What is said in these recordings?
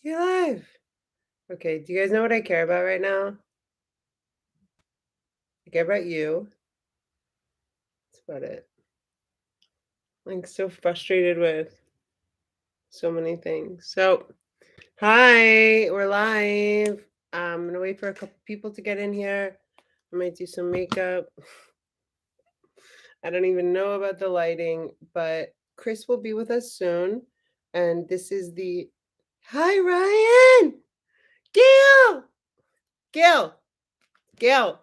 You're live. Okay, do you guys know what I care about right now? I care about you. That's about it. Like so frustrated with so many things. So, hi, we're live. I'm gonna wait for a couple people to get in here. I might do some makeup. I don't even know about the lighting, but Chris will be with us soon. And this is the Hi Ryan! Gail! Gail! Gail!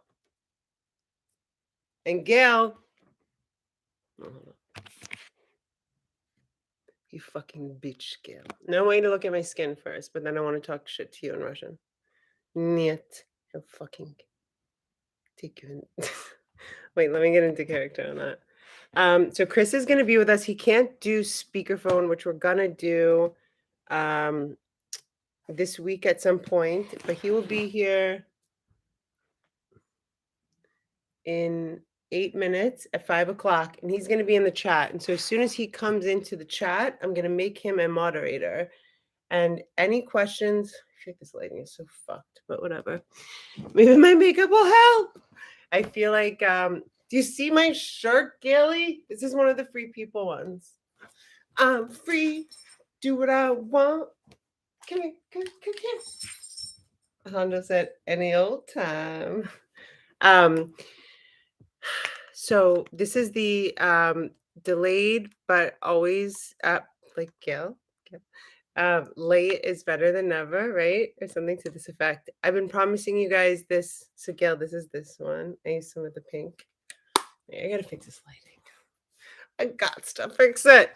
And Gail. Oh, you fucking bitch, Gail. No way to look at my skin first, but then I want to talk shit to you in Russian. Нет. He'll fucking take you in. Wait, let me get into character on that. So Chris is gonna be with us. He can't do speakerphone, which we're gonna do this week at some point, but he will be here in 8 minutes at 5 o'clock, and he's gonna be in the chat. And so as soon as he comes into the chat, I'm gonna make him a moderator. And any questions? I feel like this lighting is so fucked, but whatever. Maybe my makeup will help. I feel like, do you see my shirt, Gailey? This is one of the free people ones. I'm free, do what I want. Come here, come here. Hondo said, any old time. So this is the delayed but always like Gail. Late is better than never, right? Or something to this effect. I've been promising you guys this. So Gail, this is this one. I used some of the pink. I gotta fix this lighting. I got to fix it.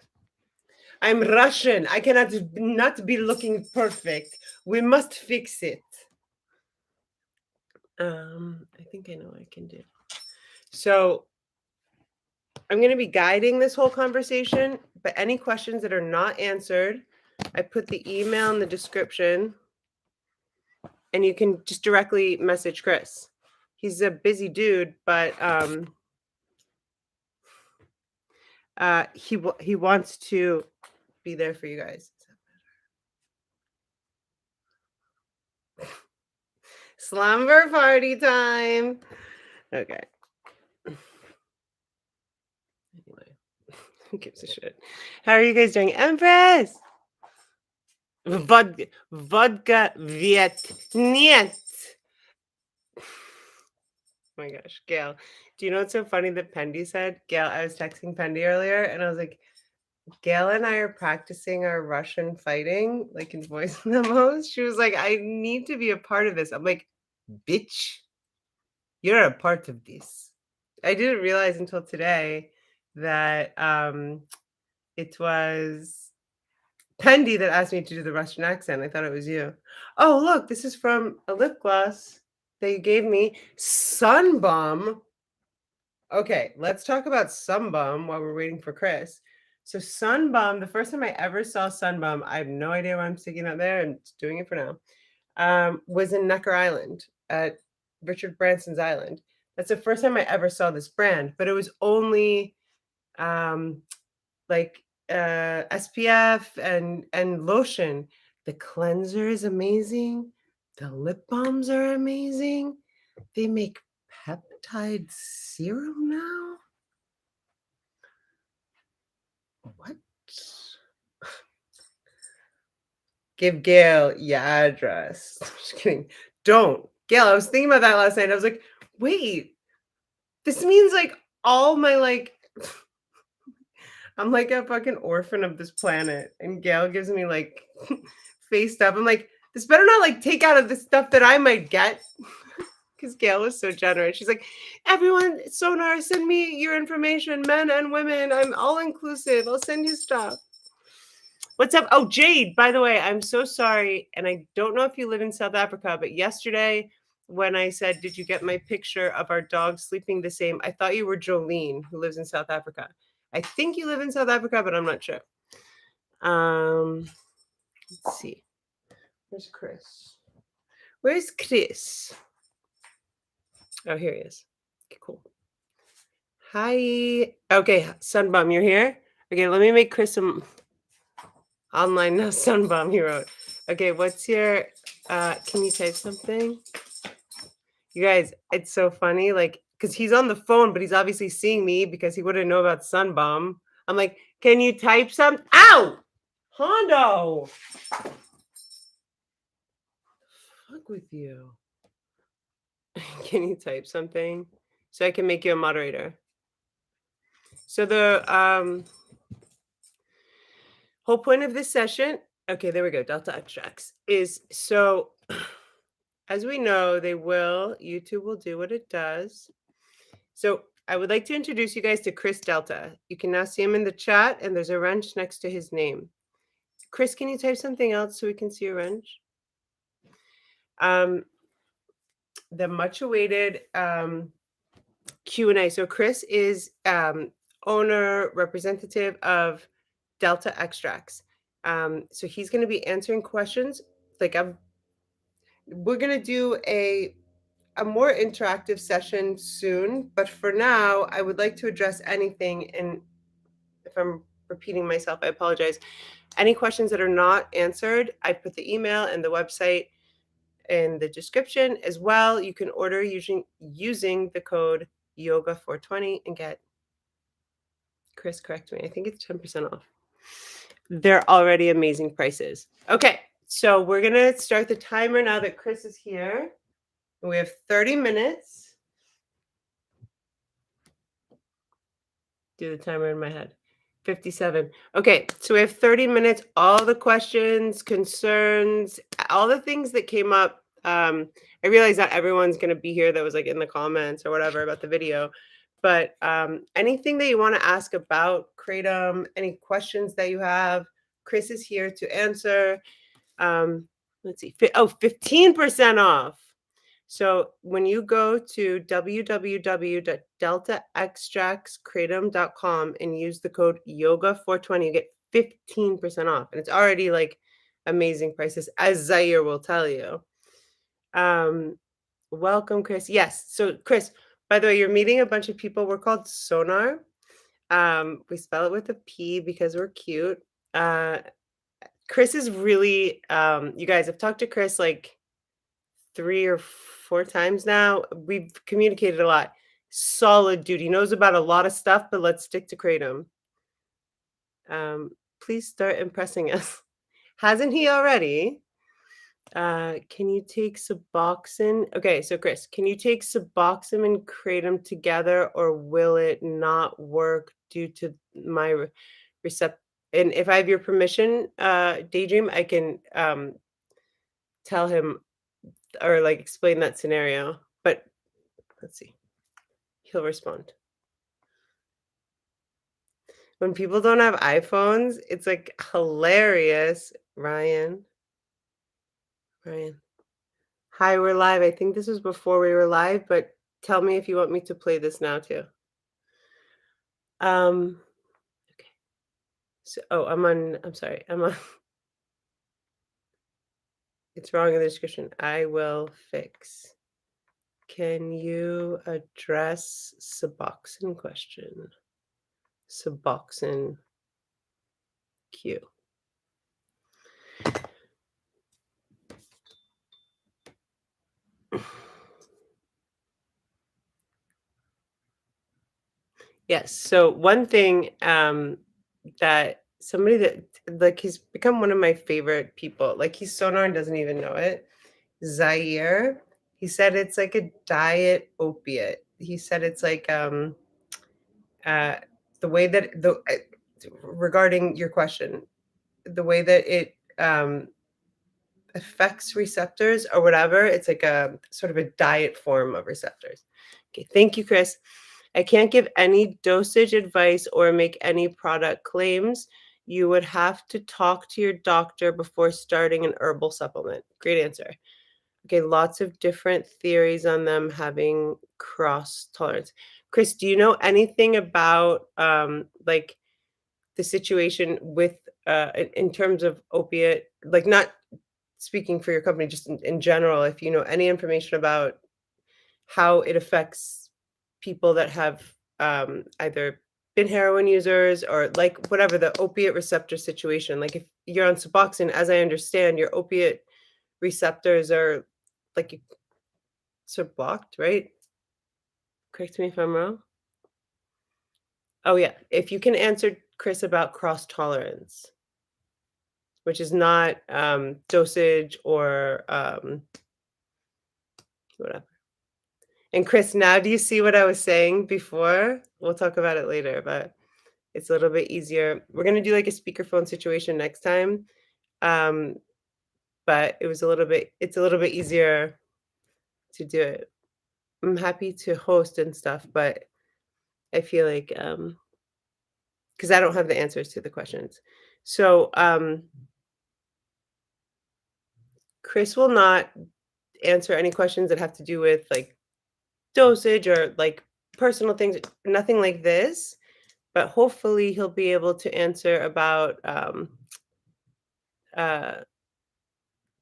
I'm Russian. I cannot not be looking perfect. We must fix it. I think I know what I can do. So I'm going to be guiding this whole conversation, but any questions that are not answered, I put the email in the description, and you can just directly message Chris. He's a busy dude, but he wants to be there for you guys. Slumber party time. Okay. Anyway, who gives a shit? How are you guys doing, Empress? Vodka Viet Niet. Oh my gosh, Gail. Do you know what's so funny that Pendy said? Gail, I was texting Pendy earlier and I was like, Gail and I are practicing our Russian fighting, like in voice memos. She was like, I need to be a part of this. I'm like, bitch, you're a part of this. I didn't realize until today that it was Pendy that asked me to do the Russian accent. I thought it was you. Oh, look, this is from a lip gloss that you gave me. Sunbum. Okay, let's talk about Sunbum while we're waiting for Chris. So Sunbum, the first time I ever saw Sunbum, I have no idea why I'm sticking out there and doing it for now, was in Necker Island at Richard Branson's Island. That's the first time I ever saw this brand, but it was only like SPF and lotion. The cleanser is amazing. The lip balms are amazing. They make peptide serum now? What? Give Gail your address. I'm just kidding. Don't. Gail, I was thinking about that last night. I was like, wait, this means like all my like I'm like a fucking orphan of this planet. And Gail gives me like face stuff. I'm like, this better not like take out of the stuff that I might get. Because Gail was so generous. She's like, everyone, Sonar, send me your information, men and women. I'm all inclusive. I'll send you stuff. What's up? Oh, Jade, by the way, I'm so sorry. And I don't know if you live in South Africa, but yesterday when I said, did you get my picture of our dog sleeping the same? I thought you were Jolene, who lives in South Africa. I think you live in South Africa, but I'm not sure. Let's see. Where's Chris? Where's Chris? Oh, here he is. Okay, cool. Hi. Okay, Sunbum, you're here? Okay, let me make Chris some online Sunbum, he wrote. Okay, what's your can you type something? You guys, it's so funny, like, because he's on the phone, but he's obviously seeing me because he wouldn't know about Sunbum. I'm like, "Can you type some?" Ow! Hondo! Fuck with you. Can you type something so I can make you a moderator? So the whole point of this session, okay, there we go, delta extracts, is so as we know, YouTube will do what it does. So I would like to introduce you guys to Chris Delta. You can now see him in the chat, and there's a wrench next to his name. Chris, can you type something else so we can see your wrench? The much awaited Q&A. So Chris is owner representative of Delta Extracts. So he's going to be answering questions. Like we're going to do a more interactive session soon, but for now, I would like to address anything. And if I'm repeating myself, I apologize. Any questions that are not answered, I put the email and the website in the description as well. You can order using the code yoga420 and get, Chris, correct me, I think it's 10% off. They're already amazing prices. Okay, so we're gonna start the timer now that Chris is here. We have 30 minutes. Do the timer in my head. 57. Okay, so we have 30 minutes. All the questions, concerns, all the things that came up. I realize not everyone's going to be here that was like in the comments or whatever about the video, but anything that you want to ask about Kratom, any questions that you have, Chris is here to answer. Let's see. 15% off. So when you go to www.deltaextractskratom.com and use the code yoga420, you get 15% off. And it's already like amazing prices, as Zaire will tell you. Welcome, Chris. Yes. So Chris, by the way, you're meeting a bunch of people. We're called Sonar. We spell it with a P because we're cute. Chris is really you guys, I've talked to Chris like 3 or 4 times now. We've communicated a lot. Solid dude. He knows about a lot of stuff, but let's stick to Kratom. Please start impressing us. Hasn't he already? Can you take Suboxone? Okay, so Chris, can you take Suboxone and Kratom together, or will it not work due to my recept? And if I have your permission, Daydream, I can tell him or like explain that scenario. But let's see. He'll respond. When people don't have iPhones, it's like hilarious. Ryan. Hi, we're live. I think this was before we were live, but tell me if you want me to play this now too. Okay. So I'm sorry. It's wrong in the description. I will fix. Can you address Suboxone question? Suboxone Q. Yes. So one thing that somebody that like he's become one of my favorite people. Like he's Sonar and doesn't even know it. Zaire. He said it's like a diet opiate. He said it's like uh the way that the regarding your question, the way that it affects receptors or whatever, it's like a sort of a diet form of receptors. Okay, thank you, Chris. I can't give any dosage advice or make any product claims. You would have to talk to your doctor before starting an herbal supplement. Great answer. Okay, lots of different theories on them having cross tolerance. Chris, do you know anything about like the situation with in terms of opiate, like not speaking for your company, just in general, if you know any information about how it affects people that have either been heroin users or like whatever the opiate receptor situation. Like if you're on Suboxone, as I understand, your opiate receptors are like sort of blocked, right? Correct me if I'm wrong. Oh yeah, if you can answer Chris about cross tolerance, which is not dosage or whatever. And Chris, now do you see what I was saying before? We'll talk about it later, but it's a little bit easier. We're gonna do like a speakerphone situation next time. Um, but it's a little bit easier to do it. I'm happy to host and stuff, but I feel like because I don't have the answers to the questions. So Chris will not answer any questions that have to do with like dosage or like personal things, nothing like this. But hopefully he'll be able to answer about uh,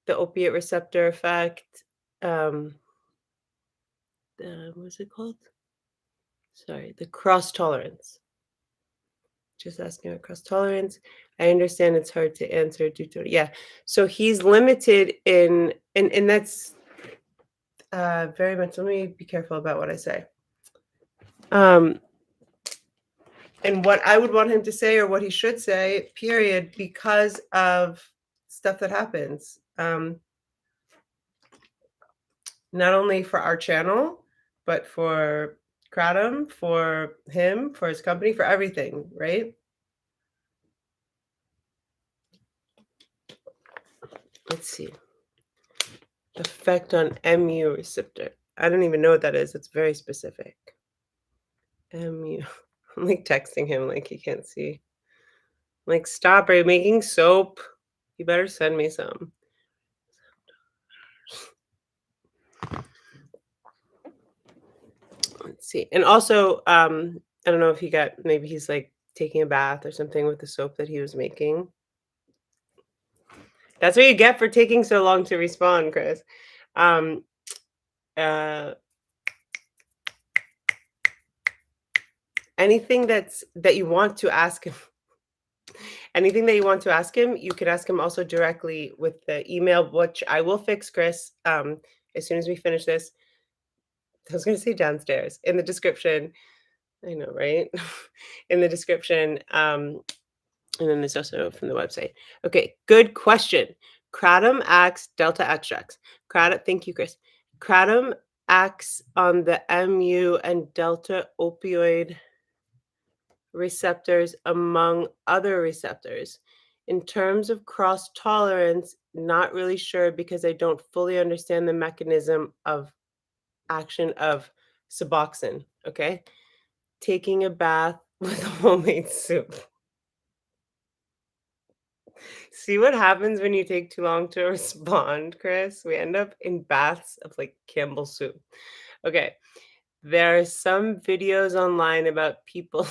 the opiate receptor effect. What's it called? Sorry, the cross tolerance. Just asking about cross tolerance. I understand it's hard to answer due to yeah. So he's limited in and that's very much. Let me be careful about what I say. And what I would want him to say or what he should say, period, because of stuff that happens. Not only for our channel, but for Kratom, for him, for his company, for everything, right? Let's see. Effect on mu receptor. I don't even know what that is. It's very specific. Mu. I'm like texting him like he can't see. I'm like, stop, are you making soap? You better send me some. Let's see. And also, I don't know if he got maybe he's like taking a bath or something with the soap that he was making. That's what you get for taking so long to respond, Chris. Um, uh, anything that you want to ask him, anything that you want to ask him, you can ask him also directly with the email, which I will fix, Chris. As soon as we finish this, I was going to say downstairs in the description. I know, right? In the description. And then there's also from the website. Okay, good question. Kratom acts delta extracts. Kratom, thank you, Chris. Kratom acts on the mu and delta opioid receptors among other receptors. In terms of cross tolerance, not really sure because I don't fully understand the mechanism of action of Suboxone. Okay, taking a bath with homemade soup. See what happens when you take too long to respond, Chris? We end up in baths of like Campbell soup. Okay. There are some videos online about people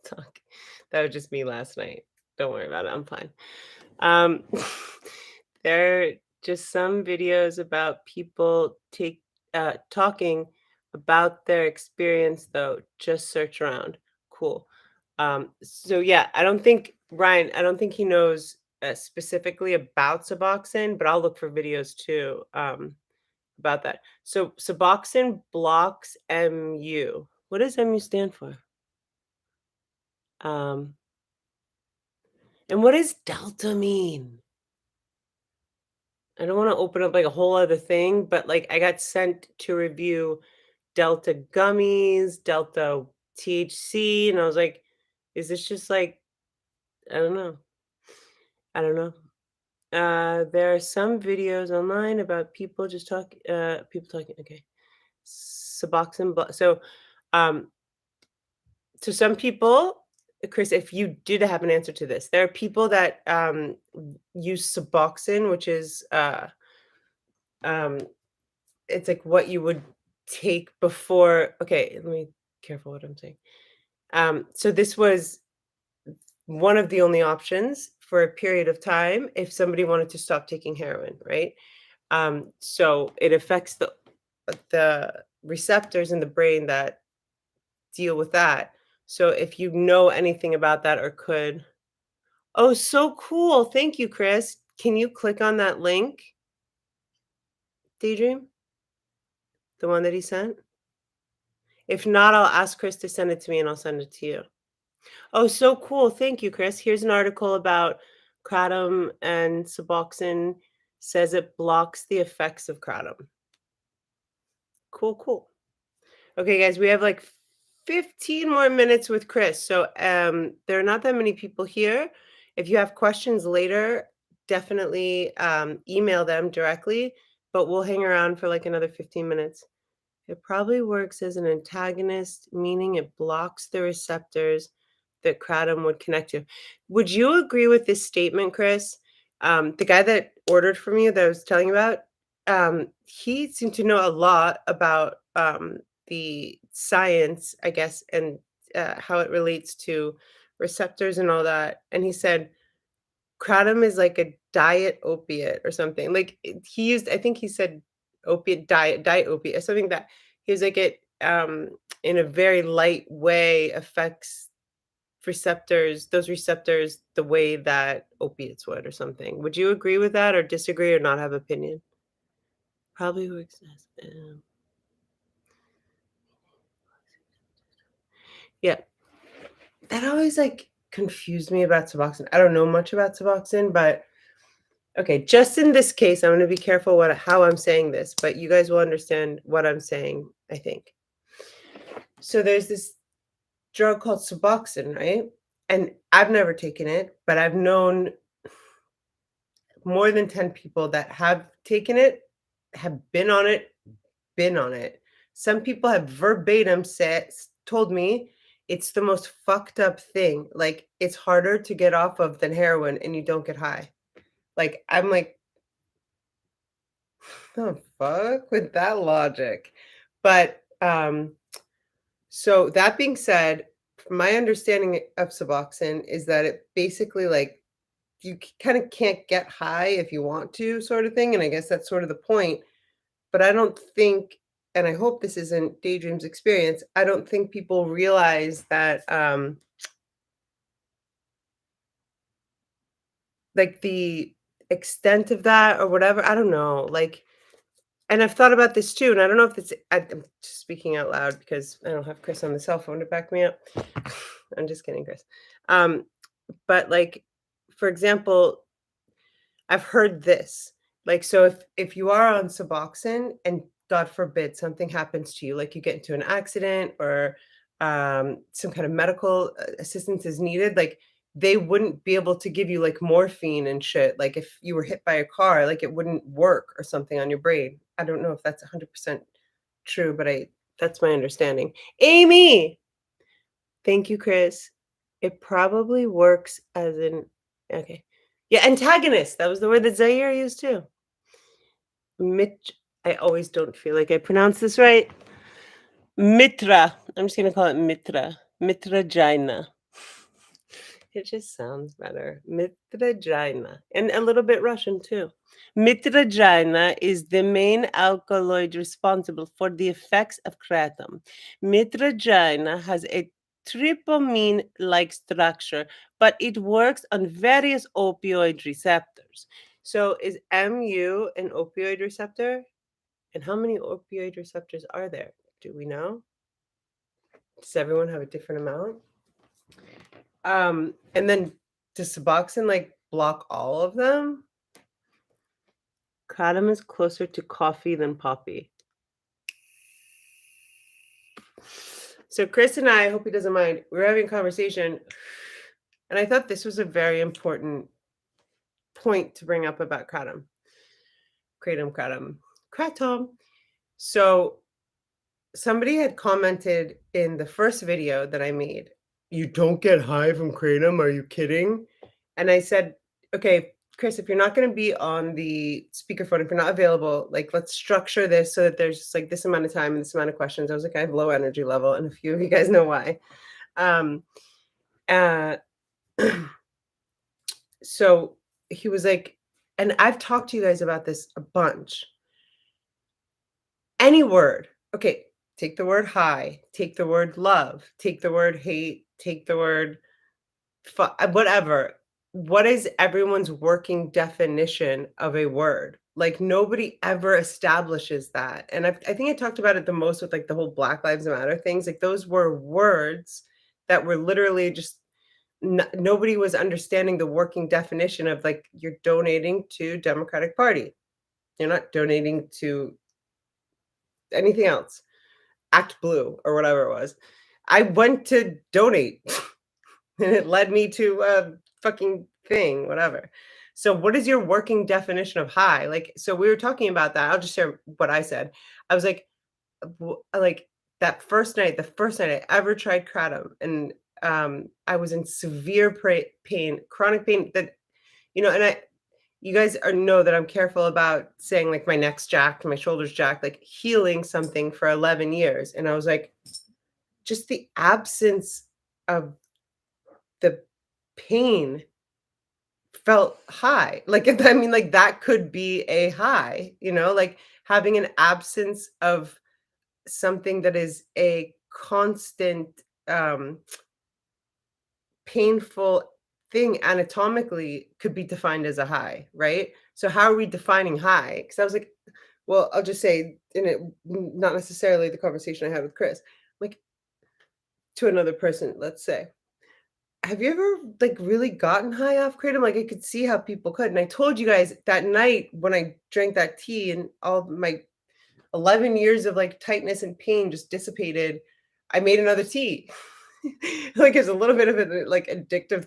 talk. That was just me last night. Don't worry about it. I'm fine. Um, there are just some videos about people talking about their experience though. Just search around. Cool. So yeah, I don't think Ryan, I don't think he knows specifically about Suboxone, but I'll look for videos too about that. So Suboxone blocks MU. What does MU stand for? Um, and what does delta mean? I don't want to open up like a whole other thing, but like I got sent to review Delta gummies, Delta THC, and I was like, is this just like, I don't know. I don't know. There are some videos online about people talking. Okay, Suboxone. Um, so some people, Chris, if you did have an answer to this, there are people that use Suboxone, which is um, it's like what you would take before. Okay, let me careful what I'm saying. So this was one of the only options for a period of time if somebody wanted to stop taking heroin, right? So it affects the receptors in the brain that deal with that. So if you know anything about that or could. Oh, so cool. Thank you, Chris. Can you click on that link, Daydream? The one that he sent? If not, I'll ask Chris to send it to me and I'll send it to you. Oh, so cool. Thank you, Chris. Here's an article about kratom and Suboxone says it blocks the effects of kratom. Cool, cool. Okay, guys, we have like 15 more minutes with Chris. So there are not that many people here. If you have questions later, definitely email them directly, but we'll hang around for like another 15 minutes. It probably works as an antagonist, meaning it blocks the receptors that kratom would connect to. Would you agree with this statement, Chris? The guy that ordered from you that I was telling you about, he seemed to know a lot about the science, I guess, and how it relates to receptors and all that. And he said kratom is like a diet opiate or something. Like he used, I think he said opiate diet opiate, or something that he was like it in a very light way affects those receptors the way that opiates would or something. Would you agree with that or disagree or not have opinion? Probably works as yeah. That always like confused me about Suboxone. I don't know much about Suboxone, but okay, just in this case, I'm gonna be careful how I'm saying this, but you guys will understand what I'm saying, I think. So there's this drug called Suboxone, right? And I've never taken it, but I've known more than 10 people that have taken it, have been on it. Some people have verbatim told me it's the most fucked up thing. Like it's harder to get off of than heroin and you don't get high. Like I'm like, the fuck with that logic. But so that being said, my understanding of Suboxone is that it basically like you kind of can't get high if you want to, sort of thing. And I guess that's sort of the point. But I don't think, and I hope this isn't Daydream's experience, I don't think people realize that like the extent of that or whatever. I don't know. Like and I've thought about this too, and I don't know if I'm just speaking out loud because I don't have Chris on the cell phone to back me up. I'm just kidding, Chris. Um, but like, for example, I've heard this. Like, so if you are on Suboxone and God forbid something happens to you, like you get into an accident or some kind of medical assistance is needed, like they wouldn't be able to give you like morphine and shit. Like if you were hit by a car, like it wouldn't work or something on your brain. I don't know if that's 100% true, but that's my understanding. Amy, thank you, Chris. It probably works as an okay. Yeah, antagonist. That was the word that Zaire used too. Mit I always don't feel like I pronounce this right. Mitra. I'm just gonna call it Mitra. Mitragina. It just sounds better. Mitragina. And a little bit Russian too. Mitragina is the main alkaloid responsible for the effects of kratom. Mitragina has a tryptamine-like structure, but it works on various opioid receptors. So is MU an opioid receptor? And how many opioid receptors are there? Do we know? Does everyone have a different amount? And then does Suboxone like block all of them? Kratom is closer to coffee than poppy. So Chris and I hope he doesn't mind. We were having a conversation, and I thought this was a very important point to bring up about kratom. Kratom. So somebody had commented in the first video that I made, "You don't get high from kratom, are you kidding?" And I said, "Okay, Chris, if you're not gonna be on the speakerphone, if you're not available, like, let's structure this so that there's just, like, this amount of time and this amount of questions." I was like, "I have low energy level," and a few of you guys know why. Um, uh, so he was like and I've talked to you guys about this a bunch. Any word okay, take the word high, take the word love, take the word hate, take the word whatever. What is everyone's working definition of a word? Like nobody ever establishes that. And I think I talked about it the most with like the whole Black Lives Matter things. Like those were words that were literally just nobody was understanding the working definition of like you're donating to Democratic Party. You're not donating to anything else. Act Blue or whatever it was. I went to donate and it led me to a fucking thing, whatever. So what is your working definition of high? Like, so we were talking about that. I'll just share what I said. I was like that first night, the first night I ever tried kratom, and I was in severe pain, chronic pain that, and you guys know that I'm careful about saying like my neck's jacked, my shoulders jacked, like healing something for 11 years. And I was like, just the absence of the pain felt high. Like, I mean, like that could be a high, like having an absence of something that is a constant, um, painful thing anatomically could be defined as a high, right? So how are we defining high? Because I was like, well, I'll just say in it, not necessarily the conversation I had with Chris, like to another person, let's say, have you ever like really gotten high off kratom? Like I could see how people could. And I told you guys that night when I drank that tea and all my 11 years of like tightness and pain just dissipated, I made another tea. Like it's a little bit of a like addictive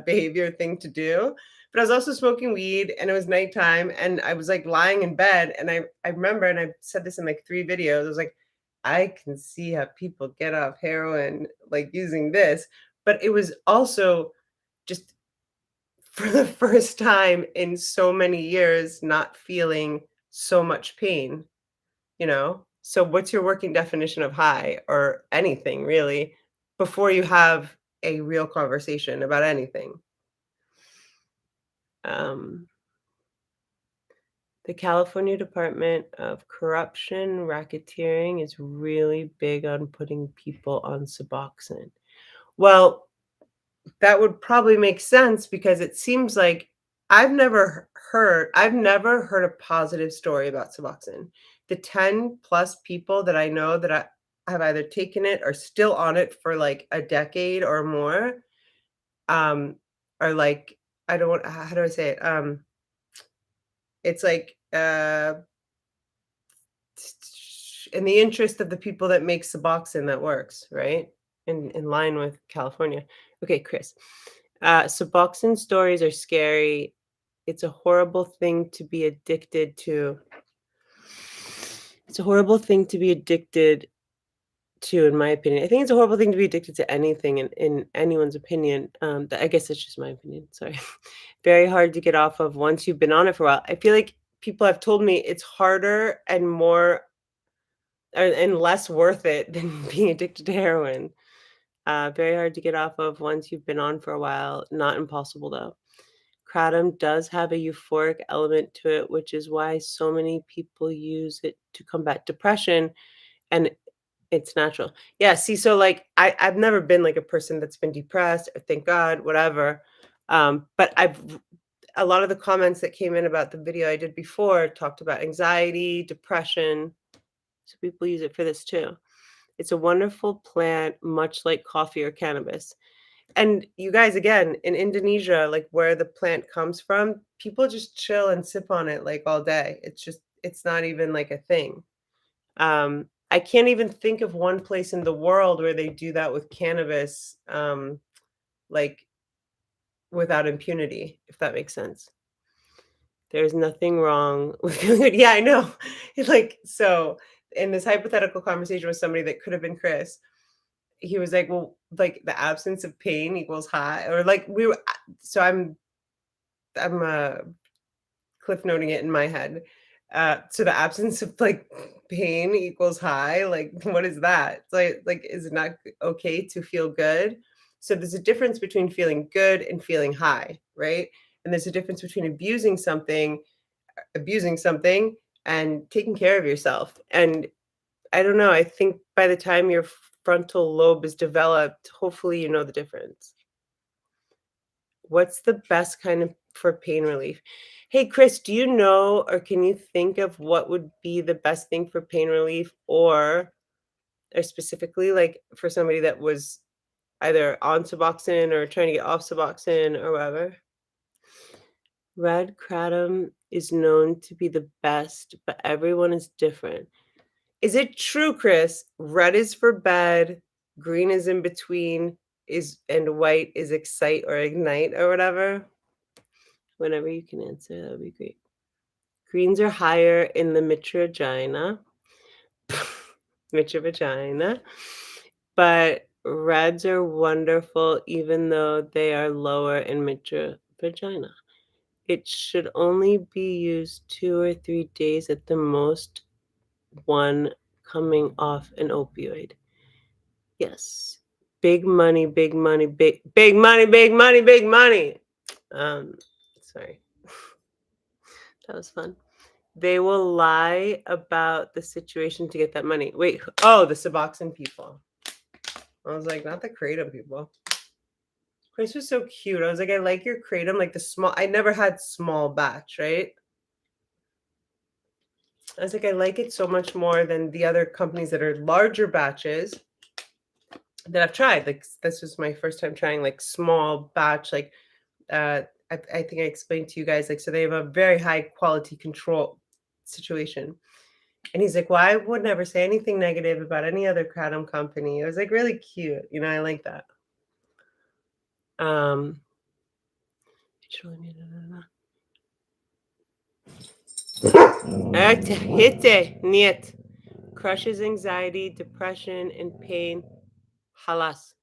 behavior thing to do. But I was also smoking weed and it was nighttime and I was like lying in bed and I remember, and I said this in like 3 videos, I was like, I can see how people get off heroin like using this. But it was also just for the first time in so many years not feeling so much pain, you know? So what's your working definition of high or anything really before you have a real conversation about anything? Um, the California Department of Corruption Racketeering is really big on putting people on Suboxone. Well, that would probably make sense because it seems like I've never heard a positive story about Suboxone. The 10 plus people that I know that I have either taken it or still on it for like a decade or more, um, are like, I don't want, how do I say it? It's like, in the interest of the people that make Suboxone that works, right? In line with California. Okay, Chris. Suboxone stories are scary. It's a horrible thing to be addicted to. It's a horrible thing to be addicted to, in my opinion. I think it's a horrible thing to be addicted to anything in anyone's opinion. I guess it's just my opinion. Sorry. Very hard to get off of once you've been on it for a while. I feel like people have told me it's harder and more and less worth it than being addicted to heroin. Very hard to get off of once you've been on for a while. Not impossible though. Kratom does have a euphoric element to it, which is why so many people use it to combat depression, and it's natural. Yeah, see, so like I've never been like a person that's been depressed, thank God, whatever. But a lot of the comments that came in about the video I did before talked about anxiety, depression. So people use it for this too. It's a wonderful plant, much like coffee or cannabis. And you guys, again, in Indonesia, like where the plant comes from, people just chill and sip on it like all day. It's not even like a thing. I can't even think of one place in the world where they do that with cannabis, like without impunity, if that makes sense. There's nothing wrong with feeling good. Yeah, I know. It's like, so in this hypothetical conversation with somebody that could have been Chris, he was like, "Well, like, the absence of pain equals high," or like, we were so I'm cliff noting it in my head. So the absence of, like, pain equals high, like, what is that? It's like, is it not okay to feel good? So there's a difference between feeling good and feeling high, right? And there's a difference between abusing something, and taking care of yourself, and I don't know, I think by the time your frontal lobe is developed, hopefully you know the difference. What's the best kind of for pain relief? Hey, Chris, do you know or can you think of what would be the best thing for pain relief or specifically like for somebody that was either on Suboxone or trying to get off Suboxone or whatever? Red kratom is known to be the best, but everyone is different. Is it true, Chris? Red is for bed, green is in between, is and white is excite or ignite or whatever? Whenever you can answer, that would be great. Greens are higher in the mitravagina, mitravagina, but reds are wonderful even though they are lower in mitravagina. It should only be used 2 or 3 days at the most, one coming off an opioid. Yes. Big money, big money, big money, big money, big money. Um, sorry. That was fun. They will lie about the situation to get that money. Wait, oh, the Suboxone people. I was like, not the Kratom people. Chris was so cute. I was like, I like your Kratom, like the small. I never had small batch, right? I was like, I like it so much more than the other companies that are larger batches that I've tried. Like this was my first time trying like small batch, like I think I explained to you guys, like, so they have a very high quality control situation. And he's like, well, I would never say anything negative about any other kratom company. It was like really cute. You know, I like that. Um, Hite, niet. Crushes anxiety, depression, and pain. Halas.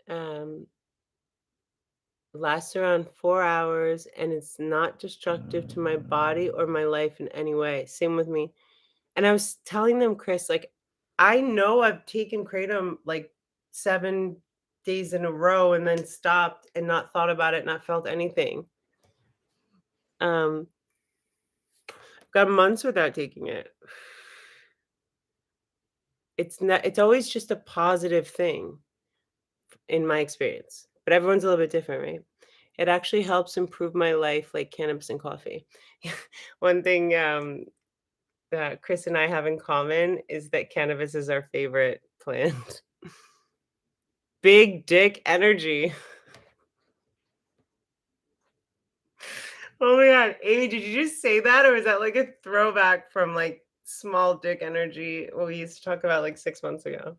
Um, lasts around 4 hours and it's not destructive to my body or my life in any way. Same with me. And I was telling them, Chris, like, I know I've taken kratom like 7 days in a row and then stopped and not thought about it, not felt anything. Um, got months without taking it. It's not. It's always just a positive thing in my experience, but everyone's a little bit different, right? It actually helps improve my life, like cannabis and coffee. One thing that Chris and I have in common is that cannabis is our favorite plant. Big dick energy. Oh my god, Amy, did you just say that, or is that like a throwback from like small dick energy what we used to talk about like 6 months ago?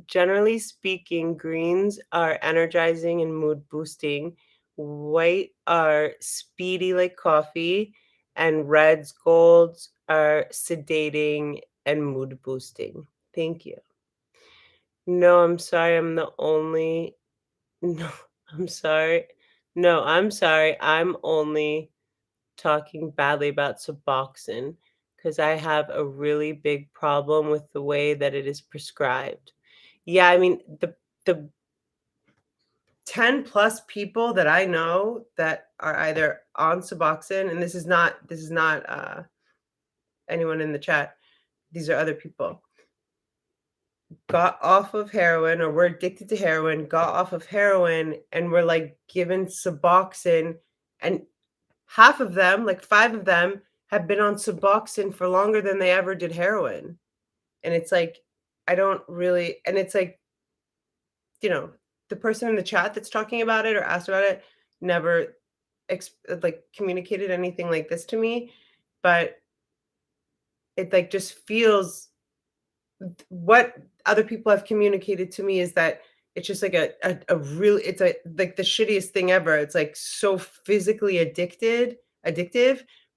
Generally speaking, greens are energizing and mood boosting. White are speedy like coffee, and reds, golds are sedating and mood boosting. Thank you. No, I'm sorry. I'm the only. No, I'm sorry. No, I'm sorry. I'm only talking badly about Suboxone because I have a really big problem with the way that it is prescribed. Yeah, I mean, the 10 plus people that I know that are either on Suboxone, and this is not anyone in the chat. These are other people. Got off of heroin or were addicted to heroin, got off of heroin, and were like given Suboxone, and half of them, like 5 of them, have been on Suboxone for longer than they ever did heroin. And it's like, I don't really, and it's like, you know, the person in the chat that's talking about it or asked about it never like communicated anything like this to me, but it like just feels what other people have communicated to me is that it's just like a really it's a like the shittiest thing ever. It's like so physically addictive,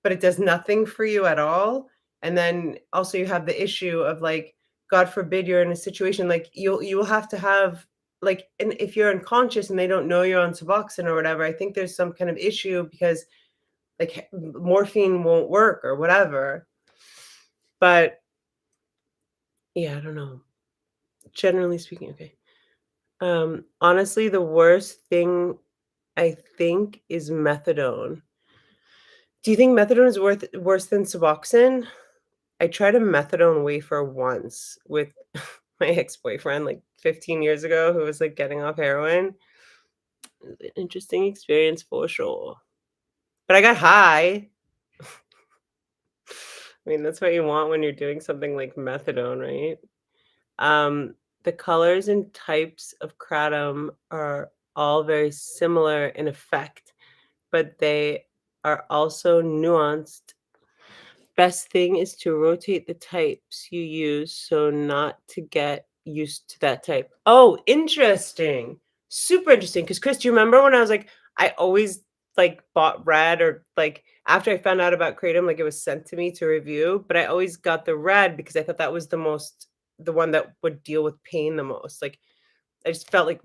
but it does nothing for you at all. And then also you have the issue of like, God forbid you're in a situation like you will have to have like, and if you're unconscious and they don't know you're on Suboxone or whatever, I think there's some kind of issue because like morphine won't work or whatever. But yeah, I don't know. Generally speaking, okay. Honestly, the worst thing I think is methadone. Do you think methadone is worse than Suboxone? I tried a methadone wafer once with my ex-boyfriend, like, 15 years ago, who was, like, getting off heroin. It was an interesting experience for sure. But I got high. I mean, that's what you want when you're doing something like methadone, right? Um, the colors and types of kratom are all very similar in effect, but they are also nuanced. Best thing is to rotate the types you use so not to get used to that type. Oh, interesting. Super interesting. Because Chris, do you remember when I was like, I always like bought red or like after I found out about Kratom, like it was sent to me to review, but I always got the red because I thought that was the one that would deal with pain the most. Like I just felt like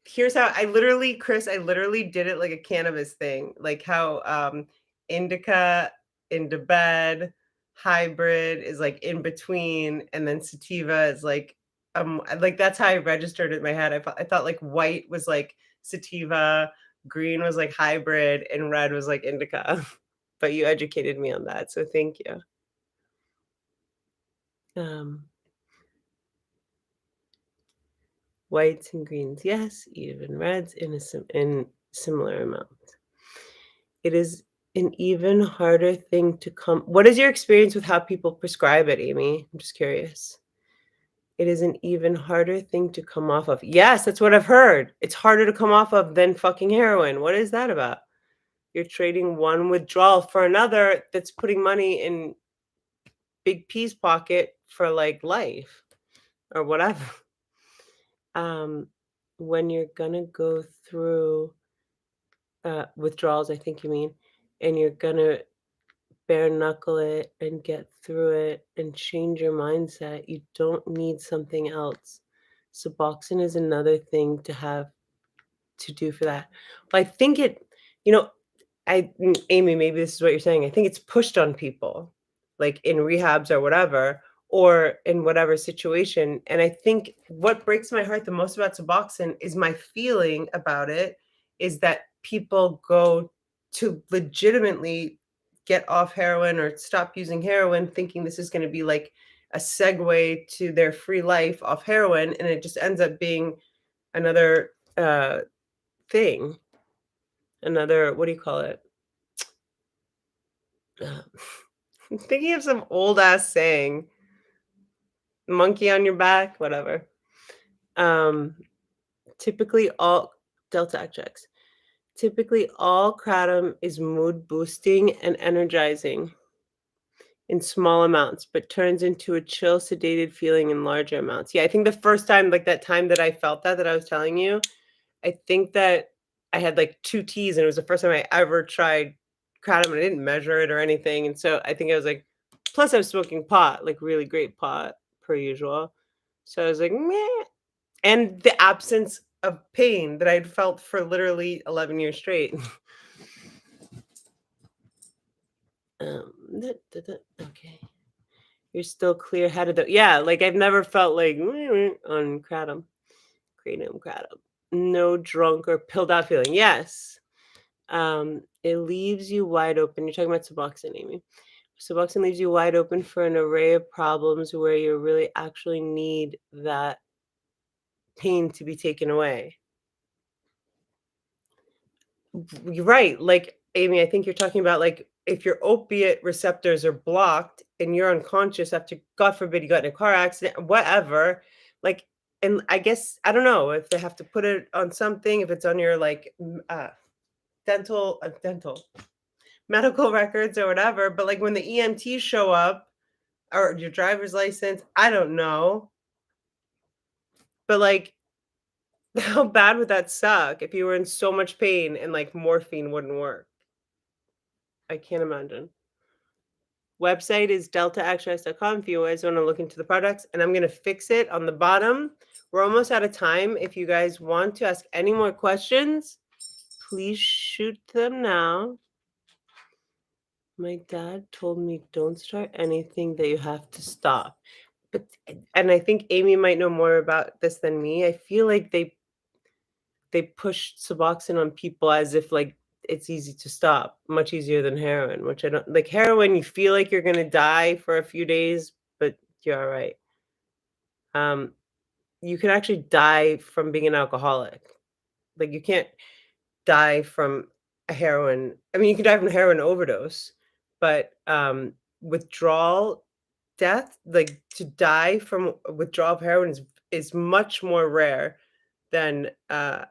here's how I literally, Chris, I literally did it like a cannabis thing, like how indica into bed, hybrid is like in between, and then sativa is like that's how I registered it in my head. I thought like white was like sativa, green was like hybrid, and red was like indica. But you educated me on that, so thank you. Um, whites and greens, yes, even reds in similar amounts. It is an even harder thing to come what is your experience with how people prescribe it, Amy? I'm just curious. It is an even harder thing to come off of. Yes, that's what I've heard. It's harder to come off of than fucking heroin. What is that about? You're trading one withdrawal for another that's putting money in Big P's pocket for, like, life or whatever. Um, when you're gonna go through, withdrawals, I think you mean, and you're gonna bare knuckle it and get through it and change your mindset. You don't need something else. Suboxone is another thing to have to do for that. But I think you know, Amy, maybe this is what you're saying. I think it's pushed on people, like in rehabs or whatever, or in whatever situation. And I think what breaks my heart the most about Suboxone is my feeling about it is that people go to legitimately get off heroin or stop using heroin thinking this is going to be like a segue to their free life off heroin, and it just ends up being another thing, another, what do you call it? Uh, I'm thinking of some old ass saying, monkey on your back, whatever. Um, typically all Delta X. Typically all kratom is mood boosting and energizing in small amounts, but turns into a chill, sedated feeling in larger amounts. Yeah, I think the first time, like that time that I felt that I was telling you, I think that I had like 2 teas, and it was the first time I ever tried kratom, and I didn't measure it or anything, and so I think I was like plus I was smoking pot, like really great pot per usual. So I was like, "Meh," and the absence of pain that I'd felt for literally 11 years straight. Okay. You're still clear-headed though. Yeah, like I've never felt like on kratom, kratom. No drunk or pilled out feeling. Yes. It leaves you wide open. You're talking about Suboxone, Amy. Suboxone leaves you wide open for an array of problems where you really actually need that pain to be taken away. You're right. Like, Amy, I think you're talking about like if your opiate receptors are blocked and you're unconscious after, God forbid, you got in a car accident, whatever, like, and I guess I don't know if they have to put it on something, if it's on your like dental medical records or whatever, but, like, when the EMTs show up or your driver's license, I don't know, but, like, how bad would that suck if you were in so much pain and, like, morphine wouldn't work? I can't imagine. Website is deltaextracts.com if you guys wanna look into the products, and I'm gonna fix it on the bottom. We're almost out of time. If you guys want to ask any more questions, please shoot them now. My dad told me, "Don't start anything that you have to stop." But and I think Amy might know more about this than me. I feel like they push Suboxone on people as if, like, it's easy to stop, much easier than heroin, which I don't like. Heroin, you feel like you're gonna die for a few days, but you're all right. Um, you can actually die from being an alcoholic. Like, you can't die from a heroin. I mean, you can die from a heroin overdose, but withdrawal death, like to die from withdrawal of heroin is much more rare than dying.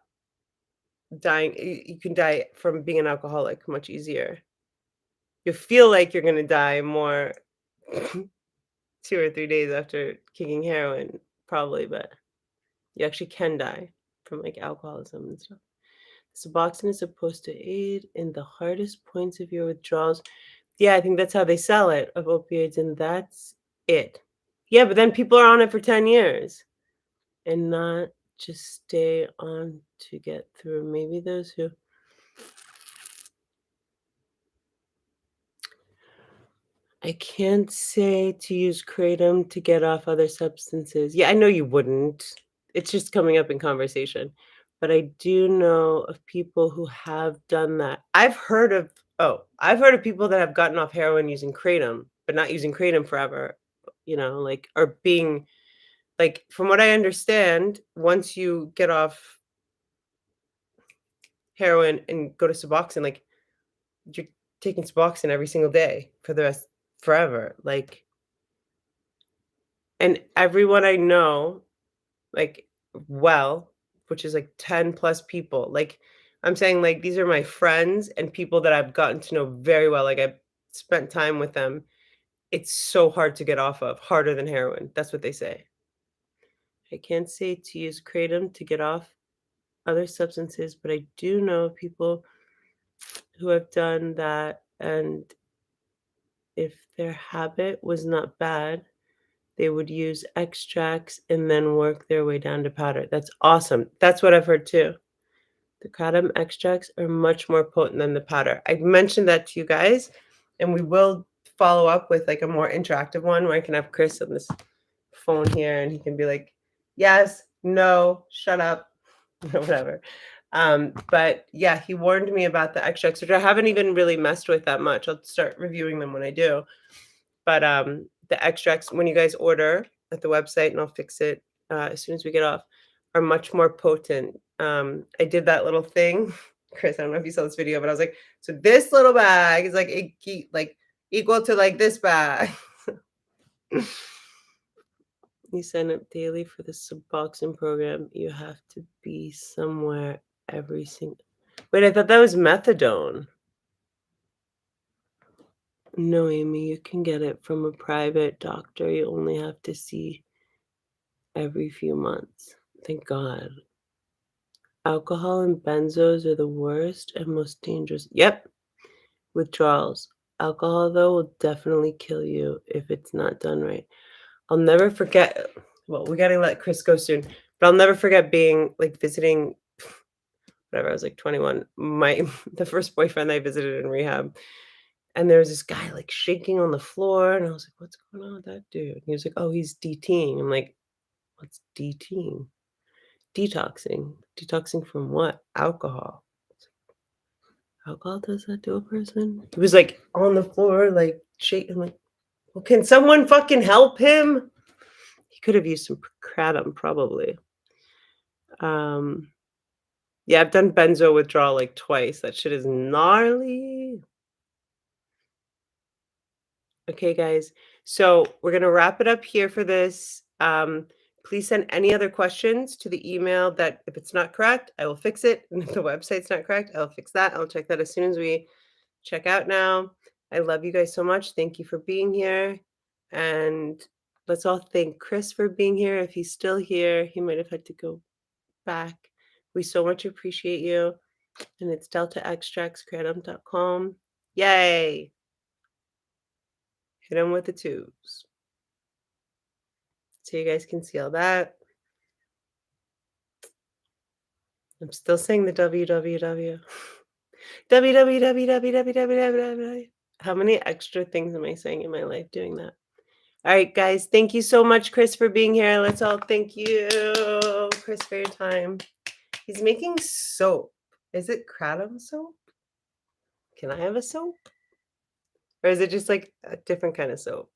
You can die from being an alcoholic much easier. You feel like you're gonna die more 2 or 3 days after kicking heroin, probably, but you actually can die from like alcoholism and stuff. Suboxone is supposed to aid in the hardest points of your withdrawals. Yeah, I think that's how they sell it, of opioids, and that's it. Yeah, but then people are on it for 10 years and not just stay on to get through. Maybe those who I can't say to use kratom to get off other substances. Yeah, I know you wouldn't. It's just coming up in conversation. But I do know of people who have done that. I've heard of people that have gotten off heroin using kratom, but not using kratom forever, like or being like from what I understand, once you get off heroin and go to Suboxone, like you're taking Suboxone every single day for the rest forever. Like and everyone I know, like, well, which is like 10 plus people, like, I'm saying, like, these are my friends and people that I've gotten to know very well, like, I've spent time with them. It's so hard to get off of, harder than heroin. That's what they say. I can't say to use kratom to get off other substances, but I do know people who have done that, and if their habit was not bad, they would use extracts and then work their way down to powder. That's awesome. That's what I've heard too. The kratom extracts are much more potent than the powder. I mentioned that to you guys, and we will follow up with like a more interactive one where I can have Chris on this phone here and he can be like, yes, no, shut up, whatever. But yeah, he warned me about the extracts, which I haven't even really messed with that much. I'll start reviewing them when I do. But the extracts, when you guys order at the website, and I'll fix it as soon as we get off, are much more potent. I did that little thing, Chris. I don't know if you saw this video, but I was like, so this little bag is like like equal to like this bag. You sign up daily for the Suboxone program. You have to be somewhere every single. Wait, I thought that was methadone. No, Amy, you can get it from a private doctor. You only have to see every few months. Thank God. Alcohol and benzos are the worst and most dangerous. Yep. Withdrawals. Alcohol, though, will definitely kill you if it's not done right. I'll never forget. Well, we got to let Chris go soon, but I'll never forget being like visiting, whatever, I was like 21. The first boyfriend I visited in rehab. And there was this guy like shaking on the floor. And I was like, what's going on with that dude? And he was like, oh, he's DTing. I'm like, what's DTing? Detoxing. Detoxing from what? Alcohol. Alcohol does that to a person? He was like on the floor, like shaking, like, well, can someone fucking help him? He could have used some kratom, probably. Yeah, I've done benzo withdrawal like twice. That shit is gnarly. Okay, guys. So we're gonna wrap it up here for this. Please send any other questions to the email that if it's not correct, I will fix it. And if the website's not correct, I'll fix that. I'll check that as soon as we check out now. I love you guys so much. Thank you for being here. And let's all thank Chris for being here. If he's still here, he might have had to go back. We so much appreciate you. And it's deltaextractskratom.com. Yay! Hit him with the twos. So you guys can see all that. I'm still saying the www. www. How many extra things am I saying in my life doing that? All right, guys. Thank you so much, Chris, for being here. Let's all thank you, Chris, for your time. He's making soap. Is it kratom soap? can I have a soap? Or is it just like a different kind of soap?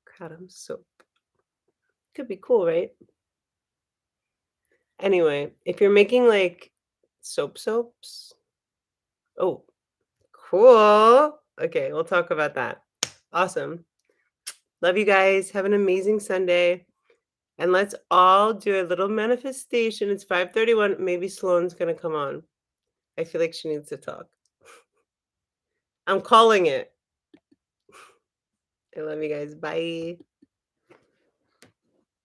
Kratom soap. Could be cool, right? Anyway, if you're making like soaps. Oh, cool. Okay, we'll talk about that. Awesome. Love you guys. Have an amazing Sunday. And let's all do a little manifestation. It's 5:31. Maybe Sloane's gonna come on. I feel like she needs to talk. I'm calling it. I love you guys. Bye.